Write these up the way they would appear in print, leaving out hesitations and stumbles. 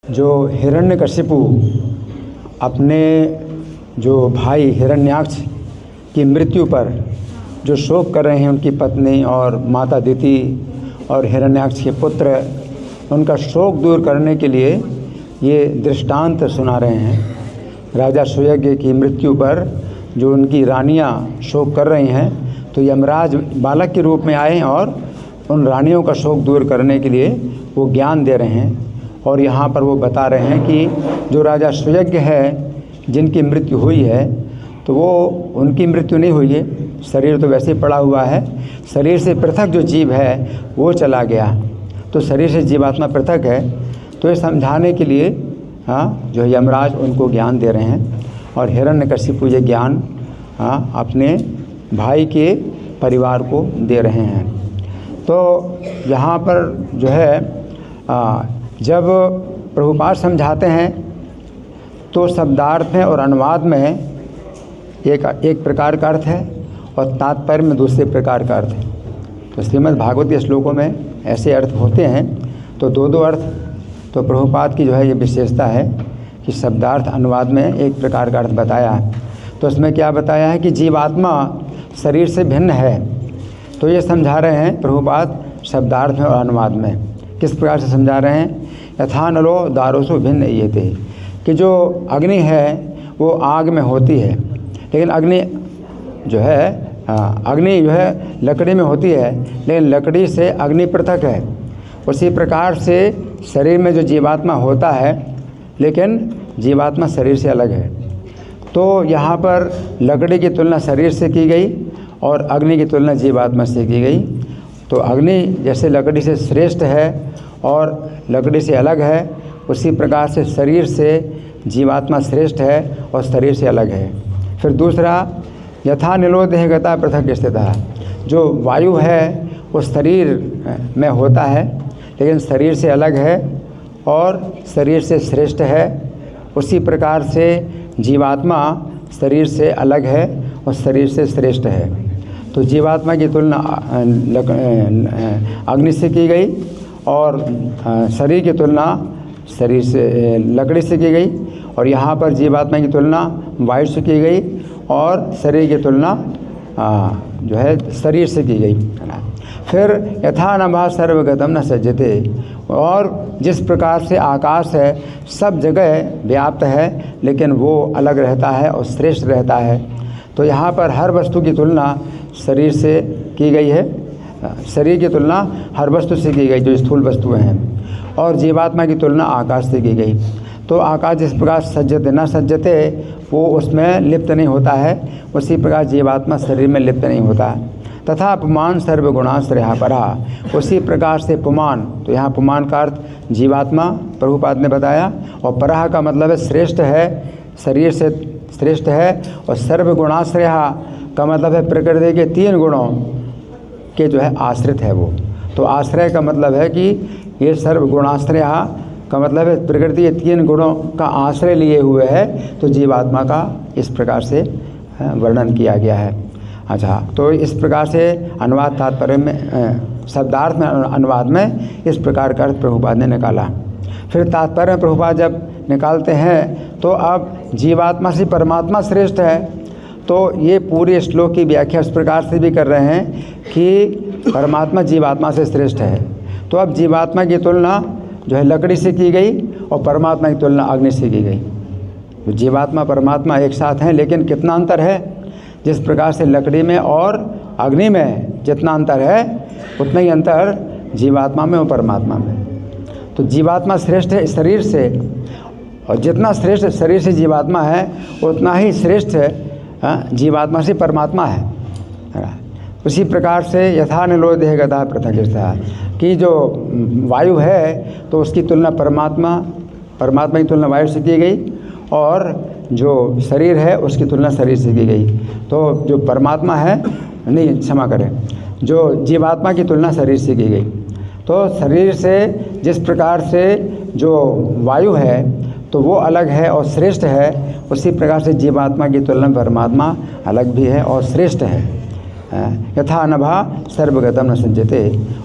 जो हिरण्यकशिपु अपने जो भाई हिरण्याक्ष की मृत्यु पर जो शोक कर रहे हैं, उनकी पत्नी और माता दिति और हिरण्याक्ष के पुत्र, उनका शोक दूर करने के लिए ये दृष्टांत सुना रहे हैं। राजा सुयज्ञ की मृत्यु पर जो उनकी रानियां शोक कर रही हैं, तो यमराज बालक के रूप में आए और उन रानियों का शोक दूर करने के लिए वो ज्ञान दे रहे हैं। और यहाँ पर वो बता रहे हैं कि जो राजा सुयज्ञ है, जिनकी मृत्यु हुई है, तो वो उनकी मृत्यु नहीं हुई है, शरीर तो वैसे ही पड़ा हुआ है। शरीर से पृथक जो जीव है वो चला गया, तो शरीर से जीवात्मा पृथक है। तो ये समझाने के लिए जो यमराज उनको ज्ञान दे रहे हैं और हिरण्यकशिपु ये ज्ञान अपने भाई के परिवार को दे रहे हैं। तो यहाँ पर जो है जब प्रभुपाद समझाते हैं तो शब्दार्थ में और अनुवाद में एक प्रकार का अर्थ है और तात्पर्य में दूसरे प्रकार का अर्थ है। तो श्रीमद् भागवत के श्लोकों में ऐसे अर्थ होते हैं, तो दो अर्थ। तो प्रभुपाद की जो है ये विशेषता है कि शब्दार्थ अनुवाद में एक प्रकार का अर्थ बताया है। तो उसमें क्या बताया है कि जीवात्मा शरीर से भिन्न है। तो ये समझा रहे हैं प्रभुपाद शब्दार्थ में और अनुवाद में। किस प्रकार से समझा रहे हैं? यथा नलो दारोसु भिन्न ये थे, कि जो अग्नि है वो आग में होती है, लेकिन अग्नि जो है लकड़ी में होती है, लेकिन लकड़ी से अग्नि पृथक है। उसी प्रकार से शरीर में जो जीवात्मा होता है, लेकिन जीवात्मा शरीर से अलग है। तो यहाँ पर लकड़ी की तुलना शरीर से की गई और अग्नि की तुलना जीवात्मा से की गई। तो अग्नि जैसे लकड़ी से श्रेष्ठ है और लकड़ी से अलग है, उसी प्रकार से शरीर से जीवात्मा श्रेष्ठ है और शरीर से अलग है। फिर दूसरा, यथा नीलो देहगता पृथक स्थितः, जो वायु है वो शरीर में होता है, लेकिन शरीर से अलग है और शरीर से श्रेष्ठ है। उसी प्रकार से जीवात्मा शरीर से अलग है और शरीर से श्रेष्ठ है। तो जीवात्मा की तुलना अग्नि से की गई और शरीर की तुलना शरीर से लकड़ी से की गई, और यहाँ पर जीवात्मा की तुलना वायु से की गई और शरीर की तुलना जो है शरीर से की गई। फिर यथा नभः सर्वगतम न सज्जते, और जिस प्रकार से आकाश है सब जगह व्याप्त है, लेकिन वो अलग रहता है और श्रेष्ठ रहता है। तो यहाँ पर हर वस्तु की तुलना शरीर से की गई है, शरीर की तुलना हर वस्तु से की गई जो स्थूल वस्तुएं हैं, और जीवात्मा की तुलना आकाश से की गई। तो आकाश जिस प्रकार सज्जते न सज्जते, वो उसमें लिप्त नहीं होता है, उसी प्रकार जीवात्मा शरीर में लिप्त नहीं होता है। तथा पुमान सर्वगुणाश्रया परा, उसी प्रकार से पुमान, तो यहाँ पुमान का अर्थ जीवात्मा प्रभुपाद ने बताया, और परह का मतलब है श्रेष्ठ है, शरीर से श्रेष्ठ है, और सर्वगुणाश्रया का मतलब है प्रकृति के 3 गुणों के जो है आश्रित है वो। तो आश्रय का मतलब है कि ये सर्वगुणाश्रया का मतलब है प्रकृति के 3 गुणों का आश्रय लिए हुए है। तो जीवात्मा का इस प्रकार से वर्णन किया गया है। अच्छा, तो इस प्रकार से अनुवाद तात्पर्य में शब्दार्थ में अनुवाद में इस प्रकार का अर्थ प्रभुपाद ने निकाला। फिर तात्पर्य में प्रभुपाद जब निकालते हैं तो अब जीवात्मा से परमात्मा श्रेष्ठ है। तो ये पूरे श्लोक की व्याख्या इस प्रकार से भी कर रहे हैं कि परमात्मा जीवात्मा से श्रेष्ठ है। तो अब जीवात्मा की तुलना जो है लकड़ी से की गई और परमात्मा की तुलना अग्नि से की गई। तो जीवात्मा परमात्मा एक साथ हैं, लेकिन कितना अंतर है? जिस प्रकार से लकड़ी में और अग्नि में जितना अंतर है, उतना ही अंतर जीवात्मा में और परमात्मा में। तो जीवात्मा श्रेष्ठ है शरीर से, और जितना श्रेष्ठ शरीर से जीवात्मा है, उतना ही श्रेष्ठ जीवात्मा से परमात्मा है। उसी प्रकार से यथा नीलो देहगता पृथक स्थितः, कि जो वायु है तो उसकी तुलना परमात्मा की तुलना वायु से की गई, और जो शरीर है उसकी तुलना शरीर से की गई। तो जो परमात्मा है, नहीं क्षमा करें, जो जीवात्मा की तुलना शरीर से की गई। तो शरीर से जिस प्रकार से जो वायु है तो वो अलग है और श्रेष्ठ है, उसी प्रकार से जीवात्मा की तुलना परमात्मा अलग भी है और श्रेष्ठ है। यथा नभा सर्वगतम न सज्जते।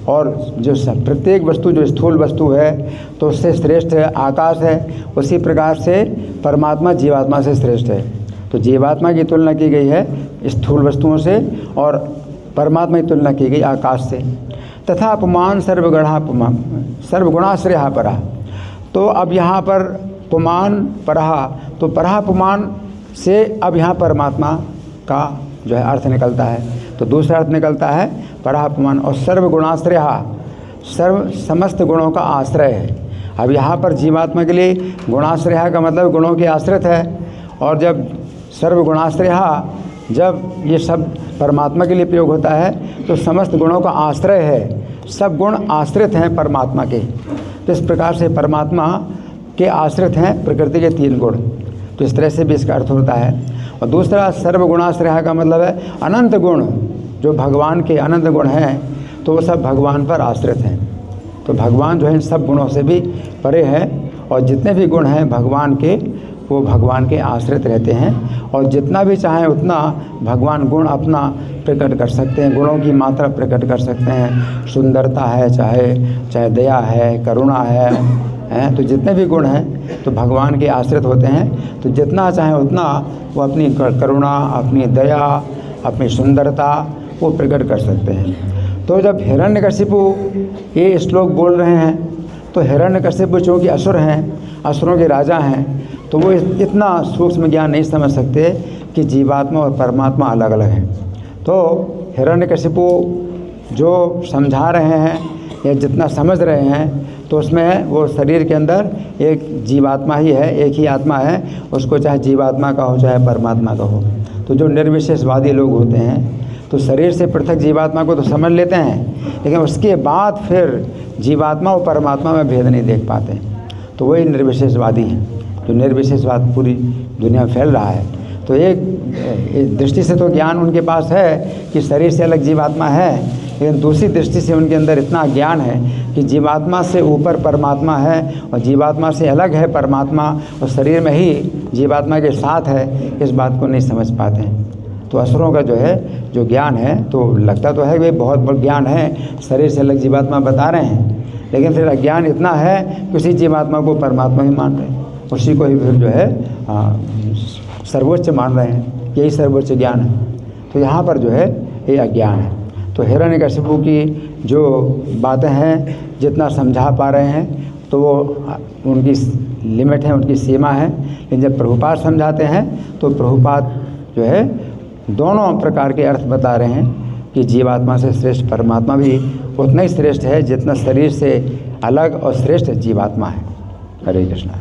और जो प्रत्येक वस्तु जो स्थूल वस्तु है तो उससे श्रेष्ठ आकाश है, उसी प्रकार से परमात्मा जीवात्मा से श्रेष्ठ है। तो जीवात्मा की तुलना की गई है स्थूल वस्तुओं से और परमात्मा की तुलना की गई आकाश से। तथा पुमान सर्वगुणाश्रया परा। तो अब यहाँ पर पुमान परहा, तो परहा पुमान से अब यहाँ परमात्मा का जो है अर्थ निकलता है। तो दूसरा अर्थ निकलता है परहा पुमान। और सर्वगुणाश्रया, समस्त गुणों का आश्रय है। अब यहाँ पर जीवात्मा के लिए गुणाश्रया का मतलब गुणों के आश्रित है। और जब सर्वगुणाश्रया, जब ये सब परमात्मा के लिए प्रयोग होता है तो समस्त गुणों का आश्रय है, सब गुण आश्रित हैं परमात्मा के। तो इस प्रकार से परमात्मा के आश्रित हैं प्रकृति के 3 गुण। तो इस तरह से भी इसका अर्थ होता है। और दूसरा सर्वगुणाश्रय का मतलब है अनंत गुण, जो भगवान के अनंत गुण हैं तो वो सब भगवान पर आश्रित हैं। तो भगवान जो है इन सब गुणों से भी परे है और जितने भी गुण हैं भगवान के, वो भगवान के आश्रित रहते हैं। और जितना भी चाहें उतना भगवान गुण अपना प्रकट कर सकते हैं, गुणों की मात्रा प्रकट कर सकते हैं। सुंदरता है, चाहे दया है, करुणा है, तो जितने भी गुण हैं तो भगवान के आश्रित होते हैं। तो जितना चाहें उतना वो अपनी करुणा, अपनी दया, अपनी सुंदरता वो प्रकट कर सकते हैं। तो जब हिरण्यकशिपु ये श्लोक बोल रहे हैं तो हिरण्यकशिपु चूँकि असुर हैं, असुरों के राजा हैं, तो वो इतना सूक्ष्म ज्ञान नहीं समझ सकते कि जीवात्मा और परमात्मा अलग अलग हैं। तो हिरण्यकशिपु जो समझा रहे हैं या जितना समझ रहे हैं तो उसमें वो शरीर के अंदर एक जीवात्मा ही है, एक ही आत्मा है, उसको चाहे जीवात्मा का हो चाहे परमात्मा का हो। तो जो निर्विशेषवादी लोग होते हैं तो शरीर से पृथक जीवात्मा को तो समझ लेते हैं, लेकिन उसके बाद फिर जीवात्मा और परमात्मा में भेद नहीं देख पाते। तो वही निर्विशेषवादी हैं, जो निर्विशेषवाद पूरी दुनिया में फैल रहा है। तो एक दृष्टि से तो ज्ञान उनके पास है कि शरीर से अलग जीवात्मा है, लेकिन दूसरी दृष्टि से उनके अंदर इतना ज्ञान है कि जीवात्मा से ऊपर परमात्मा है और जीवात्मा से अलग है परमात्मा और शरीर में ही जीवात्मा के साथ है, इस बात को नहीं समझ पाते हैं। तो असुरों का जो है जो ज्ञान है तो लगता तो है कि बहुत बड़ा ज्ञान है, शरीर से अलग जीवात्मा बता रहे हैं, लेकिन फिर अज्ञान इतना है कि उसी जीवात्मा को परमात्मा ही मान रहे हैं, उसी को ही फिर जो है सर्वोच्च मान रहे हैं, यही सर्वोच्च ज्ञान है। तो यहाँ पर जो है ये अज्ञान है। तो हिरण्यकशिपु की जो बातें हैं जितना समझा पा रहे हैं तो वो उनकी लिमिट है, उनकी सीमा है। लेकिन जब प्रभुपाद समझाते हैं तो प्रभुपाद जो है दोनों प्रकार के अर्थ बता रहे हैं कि जीवात्मा से श्रेष्ठ परमात्मा भी उतना ही श्रेष्ठ है जितना शरीर से अलग और श्रेष्ठ जीवात्मा है। हरे कृष्णा।